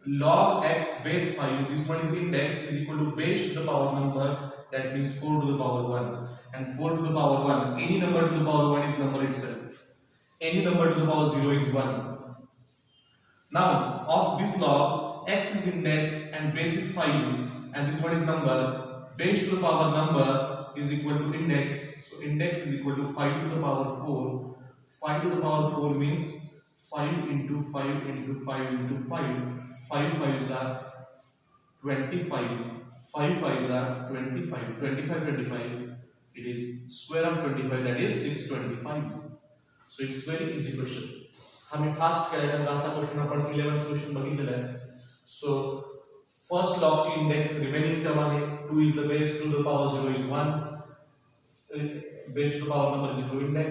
log x base 5, this one is index, is equal to base to the power number, that means 4 to the power 1. And 4 to the power 1, any number to the power 1 is number itself. Any number to the power 0 is 1. Now of this log x is index and base is 5 and this one is number, base to the power number is equal to index, so index is equal to 5 to the power 4. 5 to the power 4 means 5 into 5 into 5 into 5. 5 5s are 25. 5 5s are 25. 25 25. It is square of 25, that is 625. So it's very easy question. हमें fast केलेला असा question आपण 11th question बघितलेला आहे. So first log ची index remaining term आहे. 2 is the base, 2 to the power 0 is 1. Base to the power number is equal to index.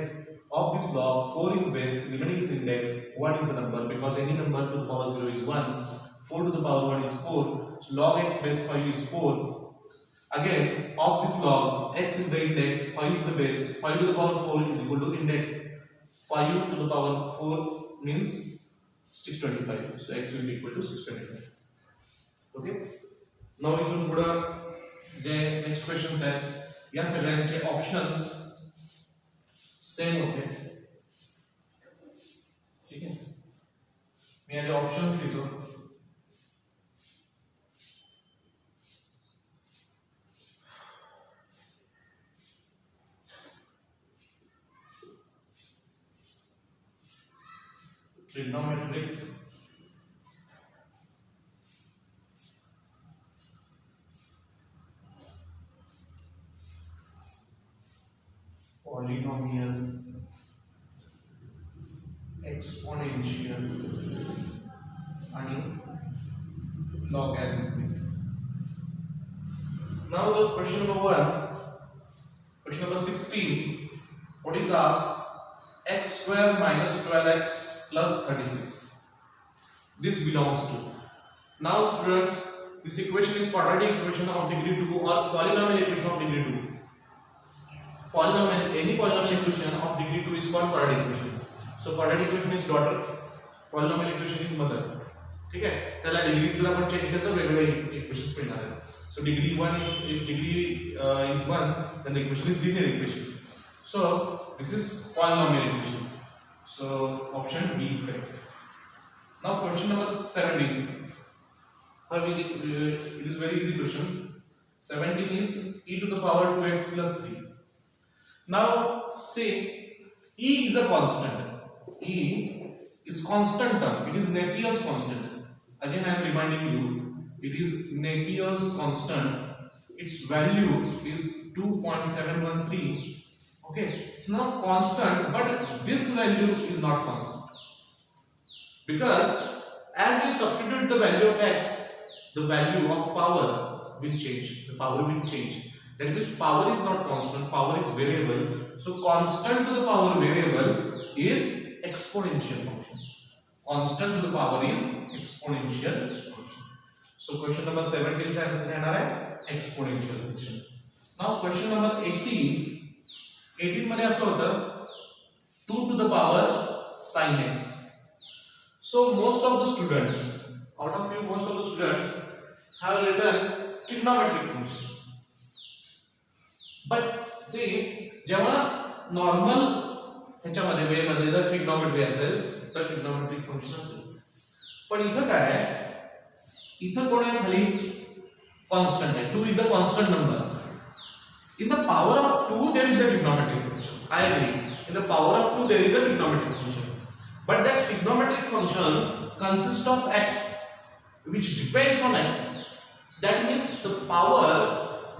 Of this log 4 is base, remaining is index, 1 is the number because any number to the power 0 is 1. 4 to the power 1 is 4, so log x base 5 is 4. Again of this log x is the index, 5 is the base, 5 to the power 4 is equal to index, 5 to the power 4 means 625, so x will be equal to 625. Okay, now इथून पुढे जे next questions आहेत या सगळ्यांचे options same होते. ठीक आहे, मी याचे options लिहितो. Trigonometric, polynomial, exponential and logarithmic. Now the question number 1, question number 16, what is asked? X square minus 12x plus 36. This belongs to. Now students, this equation is quadratic equation of degree 2 or polynomial equation of degree 2. Polynomial, any polynomial equation of degree 2 is called quadratic equation. So quadratic equation is daughter, polynomial equation is mother. ठीक आहे. त्याला degree जर आपण change केलं तर वेगवेगळे equations मिळणार आहेत. So degree 1 if degree is 1 then the equation is linear equation. So this is polynomial equation. So option B is correct. Now question number 17. It is very easy question. 17 is e to the power 2x plus 3. Now say e is a constant. E is constant term. It is Napier's constant. Again I am reminding you, it is Napier's constant. Its value is 2.713. Okay. Now constant, but this value is not constant because as you substitute the value of x, the value of power will change. The power will change. That means power is not constant. Power is variable. So constant to the power variable is exponential function. Constant to the power is exponential function. So question number 17 चा answer येणार आहे exponential function. Now question number 18. 18 मध्ये असं होतं 2 to the power sin x. So most of the students, out of you, most of the students have written trigonometric functions. But see, जेव्हा normal ह्याच्यामध्ये वे मध्ये जर ट्रिग्नोमेट्री असेल तर ट्रिग्नोमेट्रिक फंक्शन असेल. पण इथं काय आहे, इथं कोण आहे खाली कॉन्स्टंट आहे. 2 is a constant number. In the power of 2 there is a trigonometric function. I agree. In the power of 2 there is a trigonometric function. But that trigonometric function consists of x which depends on x. That means the power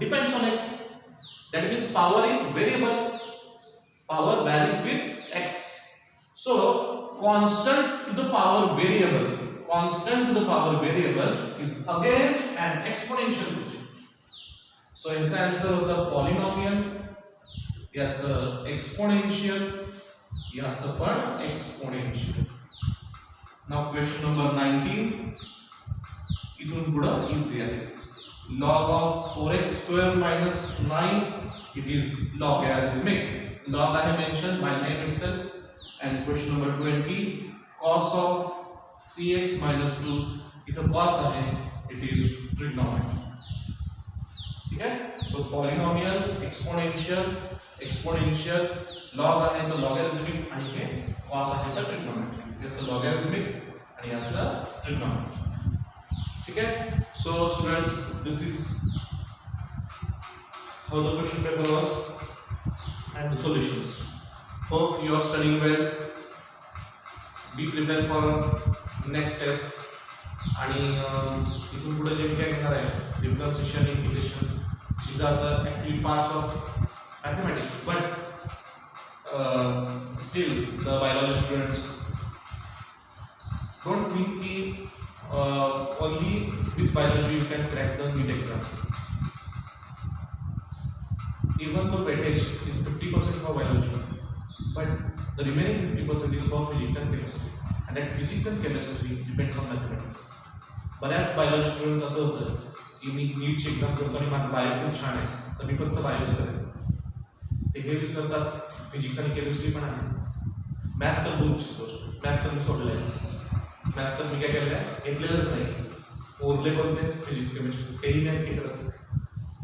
depends on x. That means power is variable. Power varies with x. So constant to the power variable, constant to the power variable is again an exponential function. So its answer होता polynomial, याचं exponential, याचं पण exponential. Now question number 19. इथून पुढं easy आहे. Log of 4x square minus 9, it is logarithmic. Log I have mentioned by name itself. And question number 20, cos of 3x minus 2, इथं cos आहे, it is trigonometry. ठीक है? So polynomial, exponential, exponential, log आहे तर logarithmic आणि हे cos आहे तर trigonometry. याचं logarithmic आणि याचं trigonometry. ठीक है? So students, this is how the question paper was and the solutions. Hope you are studying well. Be prepared for next test. आणि इथून पुढे जे काय घेणार आहे differentiation, integration, these are the actually parts of mathematics. But still the biology students don't think कि only with biology you can crack the NEET exam. Even the weightage is 50% for biology. But the remaining 50% is for physics and chemistry, and that physics and chemistry depends on mathematics. बऱ्याच biology students असं होतं की मी नीटची exam करतो आणि माझं bio खूप छान आहे तर मी फक्त बायोच करेन. ते हे विसरतात फिजिक्स आणि केमिस्ट्री पण आहे. मॅथ्स तर दूरची गोष्ट, मॅथ्स तर मी सोडलेलं आहे. मॅथ्स तर मी काय केलेलं आहे, घेतलेलंच नाही. ओरले कोणते फिजिक्स केमिस्ट्री तेही नाही हे करत.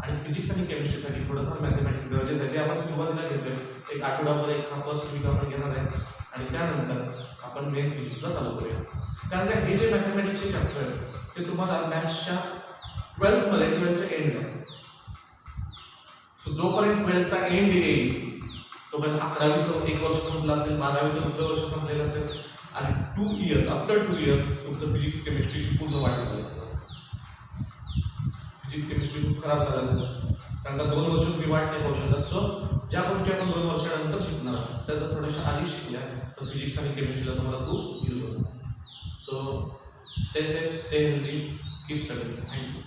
आणि फिजिक्स आणि केमिस्ट्रीसाठी थोडंफार मॅथमॅटिक्स गरजेचं आहे. ते आपण सुरुवातीला घेतोय, एक आठवडाभर एक हा फर्स्ट वीक आपण घेणार आहे आणि त्यानंतर आपण मेन फिजिक्सला चालू करूया. कारण काय हे जे मॅथमॅटिक्सचे चॅप्टर आहे ते तुम्हाला मॅथ्सच्या 12th एंडला. सो जोपर्यंत 12th एंड येईल तोपर्यंत 11वीचं एक वर्ष संपलं असेल, 12वीचं दुसरं वर्ष संपलेलं असेल आणि 2 इयर्स आफ्टर 2 इयर्स तुमचं फिजिक्स केमिस्ट्रीची पूर्ण वाट लागली असेल. फिजिक्स केमिस्ट्री खूप खराब झालं असेल कारण का 2 वर्ष तुम्ही वाट नाही पाहू शकत. सो ज्या गोष्टी आपण 2 वर्षानंतर शिकणार त्या जर थोड्याशा आधी शिकल्या तर फिजिक्स आणि केमिस्ट्रीला तुम्हाला खूप यूज होईल. So stay safe, stay healthy, keep studying. Thank you.